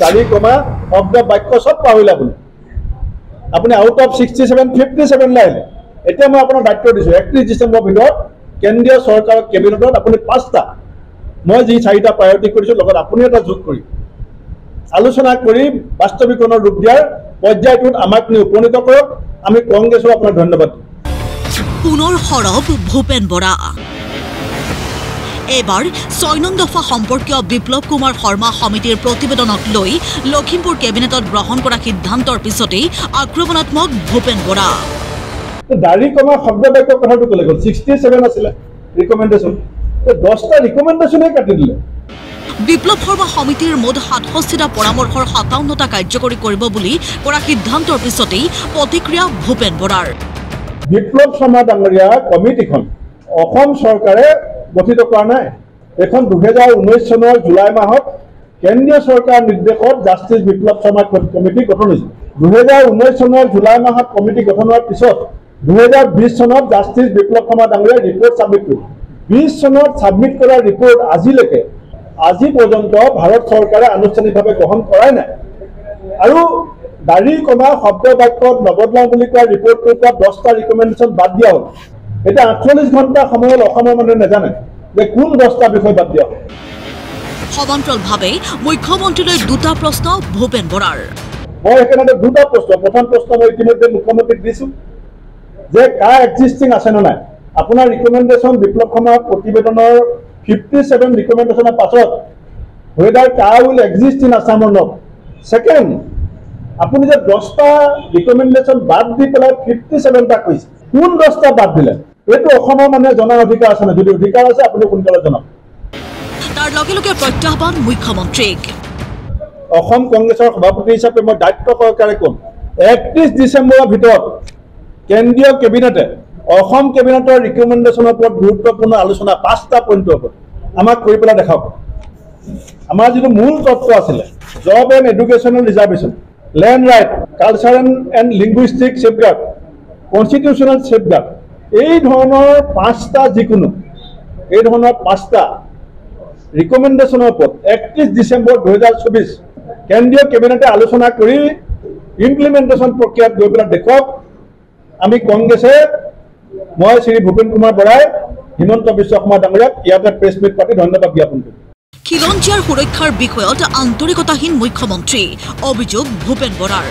দাড়ি কমা শব্দ বাক্য সব পাহৰিলে আপুনি আউট অফ 67 57 লাইন এতিয়া মই আপোনাৰ দায়িত্ব দিছোঁ 31 ডিচেম্বৰ ভিতৰত কেন্দ্ৰীয় চৰকাৰৰ কেবিনেটত আপুনি 5টা মই যি 4টা প্ৰায়ৰিটি কৰিছোঁ লগত আপুনি এটা যোগ কৰি আলোচনা কৰি বাস্তৱিকৰণৰ ৰূপ দিয়াৰ পৰ্যায়টোত আমাক উপনীত কৰক আমি কংগ্ৰেছক আপোনাক ধন্যবাদ পুনৰ সৰব ভূপেন বৰা এবাৰ 6 নং দফা সম্পৰ্কীয় বিপ্লৱ কুমাৰ শৰ্মা সমিতিৰ প্ৰতিবেদনক লৈ লখিমপুৰ কেবিনেটত গ্ৰহণ কৰা সিদ্ধান্তৰ পিছতেই আক্ৰমণাত্মক ভূপেন বৰা দাড়ি কমা শব্দ বাক্য কথাটো ক'লে গ'ল 67 আছিল ৰিকমেন্ডেশন 10টা ৰিকমেন্ডেশনে কাটি দিলে বিপ্লৱ শৰ্মা সমিতিৰ মুঠ 67টা পৰামৰ্শৰ 57টা কাৰ্যকৰী কৰিব বুলি কৰা সিদ্ধান্তৰ পিছতেই প্ৰতিক্ৰিয়া ভূপেন বৰাৰ বিপ্লৱ শৰ্মা ডাঙৰীয়া কমিটিখন অসম চৰকাৰে গঠিত কৰা নাই এখন 2019 চনৰ জুলাই মাহত কেন্দ্ৰীয় চৰকাৰৰ নিৰ্দেশত জাষ্টিস বিপ্লৱ শৰ্মা কমিটি গঠন হৈছিল 2019 চনৰ জুলাই মাহত কমিটি গঠন হোৱাৰ পিছত 2020 চনত জাষ্টিস বিপ্লৱ শৰ্মা ডাঙৰীয়া ৰিপৰ্ট সাবমিট কৰিছিল 20 চনত সাবমিট কৰা ৰিপৰ্ট আজি পৰ্যন্ত ভাৰত চৰকাৰে আনুষ্ঠানিকভাৱে গ্ৰহণ কৰাই নাই আৰু দাড়ি কমা শব্দ বাক্যত নবদলাও বুলি কোৱা ৰিপৰ্টটোৰ পৰা 10টা ৰিকমেন্ডেশন বাদ দিয়া হ'ল এটা 48 ঘণ্টা সময়ত অসমৰ মানুহে নাজানে যে কোন 10টা বিষয় বাদ দিয়া হ'ল সমান্তৰালভাৱে মুখ্যমন্ত্ৰীলৈ দুটা প্ৰশ্ন ভূপেন বৰাৰ মই একেবাৰে দুটা প্ৰশ্ন প্ৰথম প্ৰশ্ন মই ইতিমধ্যে মুখ্যমন্ত্ৰীক দিছোঁ যে কাৰ এক্সিষ্টিং আছে নে নাই আপোনাৰ ৰিকমেন্ডেশন বিপ্লৱ শৰ্মাৰ প্ৰতিবেদনৰ 57 ৰিকমেন্ডেশনৰ পাছত whether car will exist in Assam or not. Second, আপুনি যে 10টা ৰিকমেন্ডেশন বাদ দি পেলাই 57টা কৈছে কোন 10টা বাদ দিলে এটো অসমৰ মানুহে জনাৰ অধিকাৰ আছে না যদি অধিকাৰ আছে আপুনি কোনকালে জনাব তাৰ লগে লগে প্ৰত্যাহ্বান মুখ্যমন্ত্ৰীক অসম কংগ্ৰেছৰ সভাপতি হিচাপে মই দায়িত্ব সহকাৰে কম 31 ডিসেম্বৰৰ ভিতৰত কেন্দ্ৰীয় কেবিনেটে অসম কেবিনেটৰ ৰিকমেন্ডেশনৰ ওপৰত গুৰুত্বপূৰ্ণ আলোচনা 5টা পইণ্টৰ ওপৰত আমাক কৰি পেলাই দেখাওক আমাৰ যিটো মূল তত্ত্ব আছিল job and educational reservation land right cultural and linguistic safeguard constitutional safeguard এই ধরনের 5টা যিকোনো এই ধরনের 5টা রিকমেন্ডেশনের উপর 31 ডিসেম্বর 2024 কেন্দ্রীয় ক্যাবিনেটে আলোচনা করে ইমপ্লিমেন্টেশন প্রক্রিয়া গৈ পেলাই দেখক আমি কংগ্রেসে মই শ্রী ভূপেন কুমার বৰাই হিমন্ত বিশ্ব শৰ্মা ডাঙৰীয়াক ইয়াতে প্ৰেছ মিট পাতি ধন্যবাদ জ্ঞাপন কৰিছোঁ খিলঞ্জীয়াৰ সুৰক্ষাৰ বিষয়ত আন্তৰিকতাহীন মুখ্যমন্ত্ৰী অভিযোগ ভূপেন বৰাৰ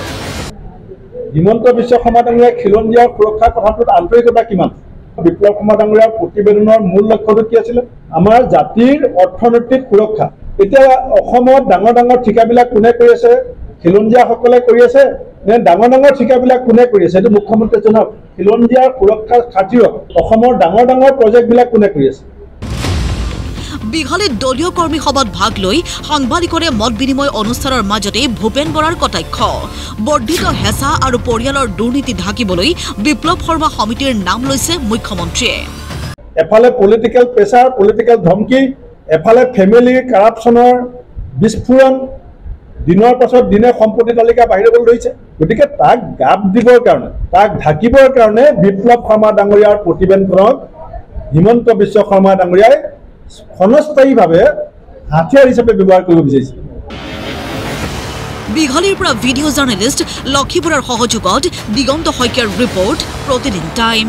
হিমন্ত বিশ্ব শৰ্মা ডাঙৰীয়াৰ খিলঞ্জীয়াৰ সুৰক্ষাৰ কথাটোত আন্তৰিকতা কিমান বিপ্লৱ শৰ্মা ডাঙৰীয়াৰ প্ৰতিবেদনৰ মূল লক্ষ্যটো কি আছিল আমাৰ জাতিৰ অৰ্থনৈতিক সুৰক্ষা এতিয়া অসমত ডাঙৰ ডাঙৰ ঠিকাবিলাক কোনে কৰি আছে খিলঞ্জীয়াসকলে কৰি আছে নে ডাঙৰ ডাঙৰ ঠিকাবিলাক কোনে কৰি আছে এটো মুখ্যমন্ত্ৰী জনাওক খিলঞ্জীয়াৰ সুৰক্ষাৰ খাতিৰত অসমৰ ডাঙৰ ডাঙৰ প্ৰজেক্টবিলাক কোনে কৰি আছে বিঘালী দলীয় কৰ্মী সভাত ভাগ লৈ সাংবাদিকৰে মত বিনিময় অনুষ্ঠানৰ মাজতে ভূপেন বৰাৰ কটাক্ষ বৰ্ধিত হেঁচা আৰু পৰিয়ালৰ দুৰ্নীতি ঢাকিবলৈ বিপ্লৱ শৰ্মা সমিতিৰ নাম লৈছে মুখ্যমন্ত্ৰীয়ে এফালে পলিটিক্যাল প্ৰেছাৰ পলিটিক্যাল ধমকি এফালে ফেমিলি কাৰাপশ্যনৰ বিস্ফোৰণ দিনৰ পাছত দিনে সম্পত্তি তালিকা বাহিৰলৈ লৈছে গতিকে তাক গাপ দিবৰ কাৰণে তাক ঢাকিবৰ কাৰণে বিপ্লৱ শৰ্মা ডাঙৰীয়াৰ প্ৰতিবেদনক হিমন্ত বিশ্ব শৰ্মা ডাঙৰীয়াই ক্ষণস্থায়ীভাৱে হাতিয়াৰ হিচাপে ব্যৱহাৰ কৰিব বিচাৰিছে বিঘালীৰ পৰা ভিডিঅ' জাৰ্নেলিষ্ট লক্ষীপুৰৰ সহযোগত দিগন্ত শইকীয়াৰ ৰিপৰ্ট প্ৰতিদিন টাইম